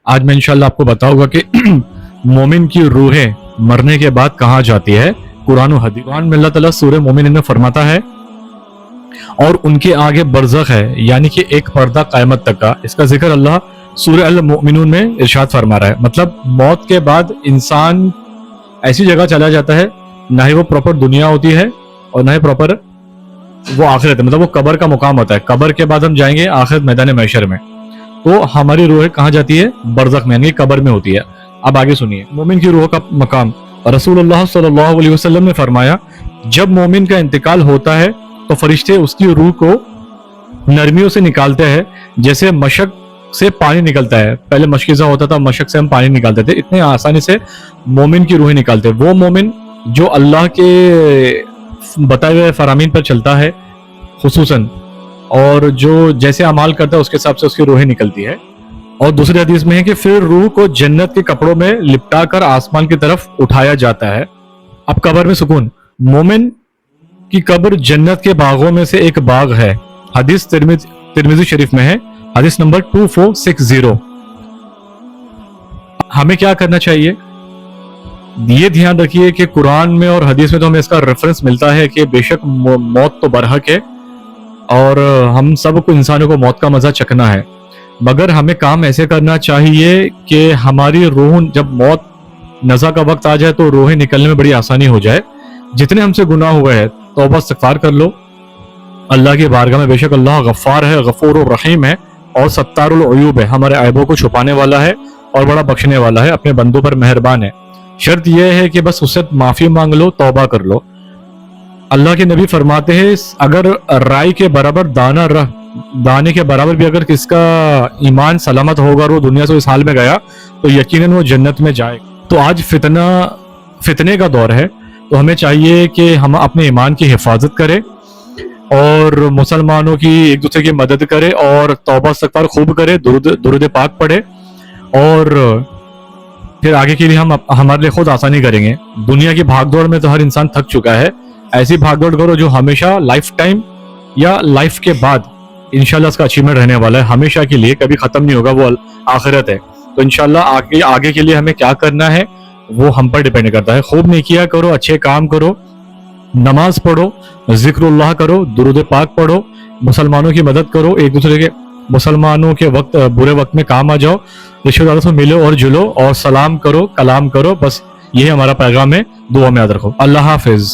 آج میں انشاءاللہ آپ کو بتاؤں گا کہ مومن کی روحیں مرنے کے بعد کہاں جاتی ہے. قرآن و حدیث. قرآن میں اللہ تعالیٰ سورہ مومن میں فرماتا ہے اور ان کے آگے برزخ ہے، یعنی کہ ایک پردہ قیامت تک کا. اس کا ذکر اللہ سورہ المؤمنون میں ارشاد فرما رہا ہے. مطلب موت کے بعد انسان ایسی جگہ چلا جاتا ہے، نہ ہی وہ پراپر دنیا ہوتی ہے اور نہ ہی پراپر وہ آخرت ہے. مطلب وہ قبر کا مقام ہوتا ہے. قبر کے بعد ہم جائیں گے آخرت میدان محشر میں. تو ہماری روح کہاں جاتی ہے؟ برزخ میں، یعنی قبر میں ہوتی ہے. اب آگے سنیے مومن کی روح کا مقام. رسول اللہ صلی اللہ علیہ وسلم نے فرمایا جب مومن کا انتقال ہوتا ہے تو فرشتے اس کی روح کو نرمیوں سے نکالتے ہیں جیسے مشق سے پانی نکلتا ہے. پہلے مشکیزہ ہوتا تھا، مشق سے ہم پانی نکالتے تھے، اتنے آسانی سے مومن کی روحیں نکالتے. وہ مومن جو اللہ کے بتائے ہوئے فرامین پر چلتا ہے خصوصاً، اور جو جیسے اعمال کرتا ہے اس کے حساب سے اس کی روحیں نکلتی ہے. اور دوسری حدیث میں ہے کہ پھر روح کو جنت کے کپڑوں میں لپٹا کر آسمان کی طرف اٹھایا جاتا ہے. اب قبر میں سکون. مومن کی قبر جنت کے باغوں میں سے ایک باغ ہے. حدیث ترمذی شریف میں ہے، حدیث نمبر 2460. ہمیں کیا کرنا چاہیے؟ یہ دھیان رکھیے کہ قرآن میں اور حدیث میں تو ہمیں اس کا ریفرنس ملتا ہے کہ بے شک موت تو برحق ہے اور ہم سب کو انسانوں کو موت کا مزہ چکھنا ہے، مگر ہمیں کام ایسے کرنا چاہیے کہ ہماری روح جب موت نزا کا وقت آ جائے تو روحیں نکلنے میں بڑی آسانی ہو جائے. جتنے ہم سے گناہ ہوئے ہیں توبہ استغفار کر لو اللہ کی بارگاہ میں. بے شک اللہ غفار ہے، غفور و رحیم ہے اور ستار العیوب ہے، ہمارے عیبوں کو چھپانے والا ہے اور بڑا بخشنے والا ہے، اپنے بندوں پر مہربان ہے. شرط یہ ہے کہ بس اس سے معافی مانگ لو، توبہ کر لو. اللہ کے نبی فرماتے ہیں اگر رائی کے برابر دانے کے برابر بھی اگر کس کا ایمان سلامت ہوگا اور وہ دنیا سے اس حال میں گیا تو یقیناً وہ جنت میں جائے. تو آج فتنے کا دور ہے، تو ہمیں چاہیے کہ ہم اپنے ایمان کی حفاظت کریں اور مسلمانوں کی ایک دوسرے کی مدد کرے اور توبہ استغفار خوب کرے، درود پاک پڑھے، اور پھر آگے کے لیے ہم ہمارے لیے خود آسانی کریں گے. دنیا کی بھاگ دوڑ میں تو ہر انسان تھک چکا ہے. ایسی بھاگ دوڑ کرو جو ہمیشہ لائف ٹائم یا لائف کے بعد انشاءاللہ اس کا اچیومنٹ رہنے والا ہے، ہمیشہ کے لیے کبھی ختم نہیں ہوگا، وہ آخرت ہے. تو انشاءاللہ آگے کے لیے ہمیں کیا کرنا ہے وہ ہم پر ڈیپینڈ کرتا ہے. خوب نیکیاں کرو، اچھے کام کرو، نماز پڑھو، ذکر اللہ کرو، درود پاک پڑھو، مسلمانوں کی مدد کرو، ایک دوسرے کے مسلمانوں کے برے وقت میں کام آ جاؤ، رشتہ داروں سے ملو اور جلو اور سلام کرو، کلام کرو. بس یہی ہمارا پیغام ہے. دعا میں یاد رکھو. اللہ حافظ.